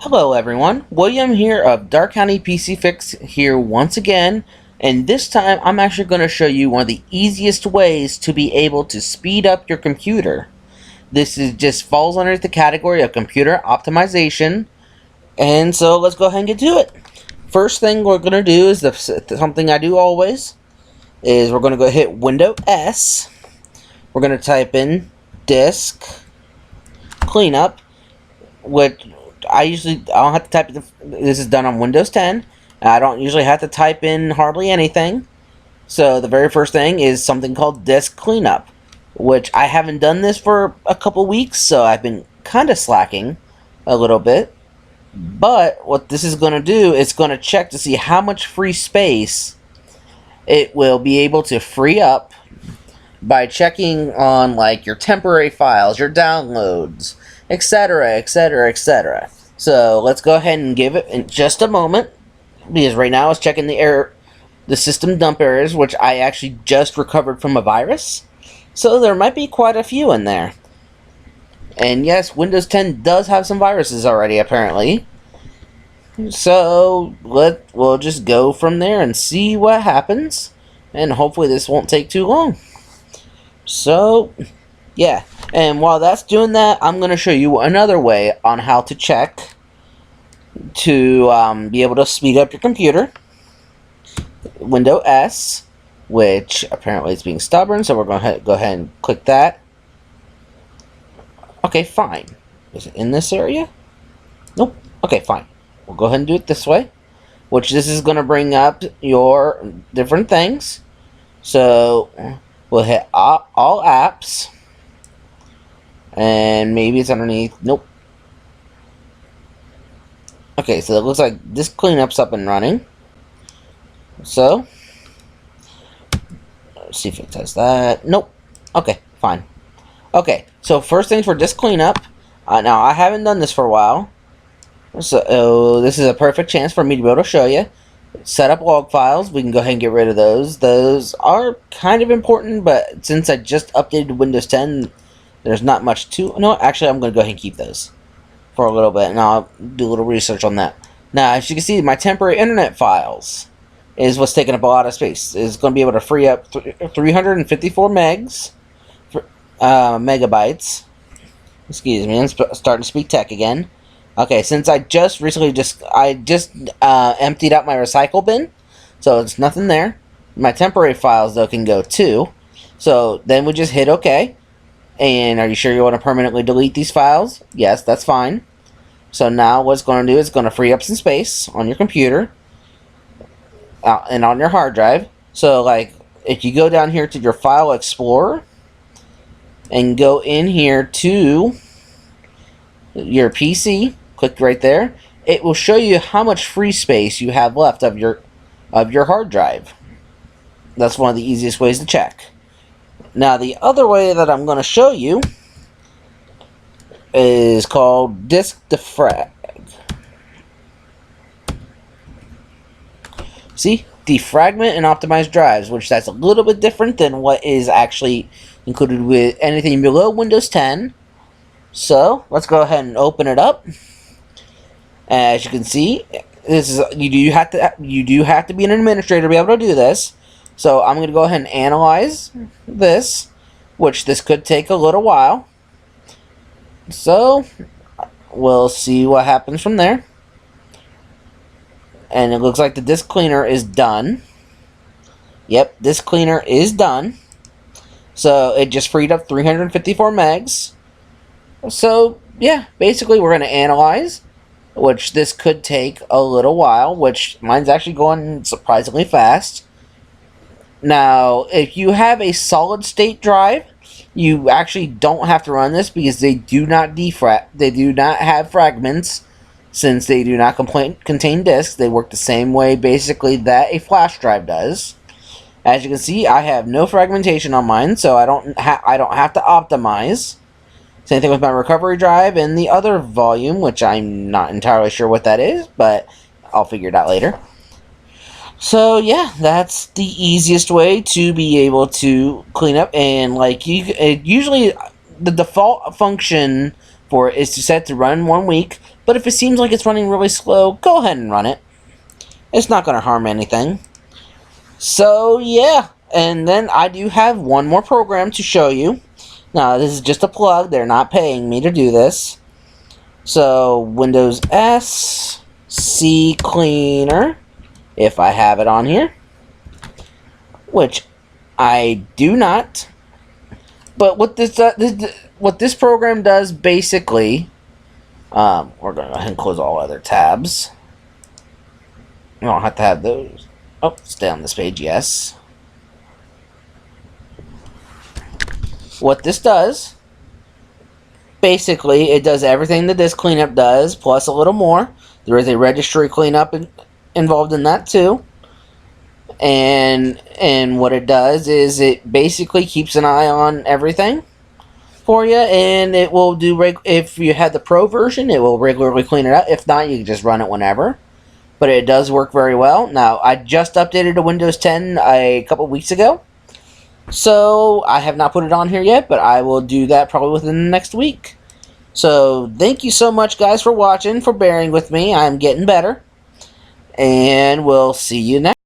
Hello everyone, William here of Dark County PC Fix here once again, and this time I'm actually going to show you one of the easiest ways to be able to speed up your computer. This just falls under the category of computer optimization, and so let's go ahead and get to it. First thing we're going to do is something I do always, is we're going to go hit Windows S, we're going to type in Disk Cleanup, which I don't have to type it. This is done on Windows 10. I don't usually have to type in hardly anything. So the very first thing is something called Disk Cleanup, which I haven't done this for a couple weeks, so I've been kind of slacking a little bit. But what this is going to do is going to check to see how much free space it will be able to free up by checking on like your temporary files, your downloads, etc, etc, etc. So let's go ahead and give it in just a moment, because right now it's checking the system dump errors, which I actually just recovered from a virus. So there might be quite a few in there. And yes, Windows 10 does have some viruses already, apparently. So we'll just go from there and see what happens. And hopefully this won't take too long. So, yeah. And while that's doing that, I'm going to show you another way on how to check to be able to speed up your computer. Windows S, which apparently is being stubborn, so we're going to go ahead and click that. Okay, fine. Is it in this area? Nope. Okay, fine. We'll go ahead and do it this way, which this is going to bring up your different things. So we'll hit all apps, and maybe it's underneath. Nope. Okay, so it looks like this cleanup's up and running. So let's see if it does that. Nope. Okay, fine. Okay, so first things for disk cleanup. Now I haven't done this for a while, so this is a perfect chance for me to be able to show you. Set up log files. We can go ahead and get rid of those. Those are kind of important, but since I just updated Windows 10, there's not much to... No, actually, I'm going to go ahead and keep those for a little bit, and I'll do a little research on that. Now, as you can see, my temporary internet files is what's taking up a lot of space. It's going to be able to free up 354 megabytes. Excuse me, I'm starting to speak tech again. Okay, since I just recently emptied out my recycle bin, so it's nothing there. My temporary files though can go too. So then we just hit OK. And are you sure you want to permanently delete these files? Yes, that's fine. So now what it's going to do is it's going to free up some space on your computer and on your hard drive. So like if you go down here to your File Explorer and go in here to your PC, click right there, it will show you how much free space you have left of your hard drive. That's one of the easiest ways to check. Now the other way that I'm going to show you is called Disk Defrag. See? Defragment and optimize drives, which that's a little bit different than what is actually included with anything below Windows 10. So let's go ahead and open it up. As you can see, this is you do have to be an administrator to be able to do this. So I'm going to go ahead and analyze this, which this could take a little while. So we'll see what happens from there. And it looks like the disk cleaner is done. Yep, disk cleaner is done. So it just freed up 354 megs. So yeah, basically we're going to analyze, which this could take a little while, which mine's actually going surprisingly fast. Now, if you have a solid state drive, you actually don't have to run this because they do not have fragments, since they do not contain disks. They work the same way basically that a flash drive does. As you can see, I have no fragmentation on mine, so I don't have to optimize. Same thing with my recovery drive and the other volume, which I'm not entirely sure what that is, but I'll figure it out later. So yeah, that's the easiest way to be able to clean up. And like usually the default function for it is to set to run 1 week, but if it seems like it's running really slow, go ahead and run it. It's not going to harm anything. So yeah, and then I do have one more program to show you. Now this is just a plug, they're not paying me to do this. So Windows S, C Cleaner, if I have it on here, which I do not. But what this program does basically, we're going to go ahead and close all other tabs. You don't have to have those. Oh, stay on this page, yes. What this does, basically, it does everything the disk cleanup does, plus a little more. There is a registry cleanup involved in that too. And what it does is it basically keeps an eye on everything for you, and it will do, if you have the Pro version, it will regularly clean it up. If not, you can just run it whenever. But it does work very well. Now, I just updated to Windows 10 a couple weeks ago, so I have not put it on here yet, but I will do that probably within the next week. So thank you so much, guys, for watching, for bearing with me. I'm getting better, and we'll see you next.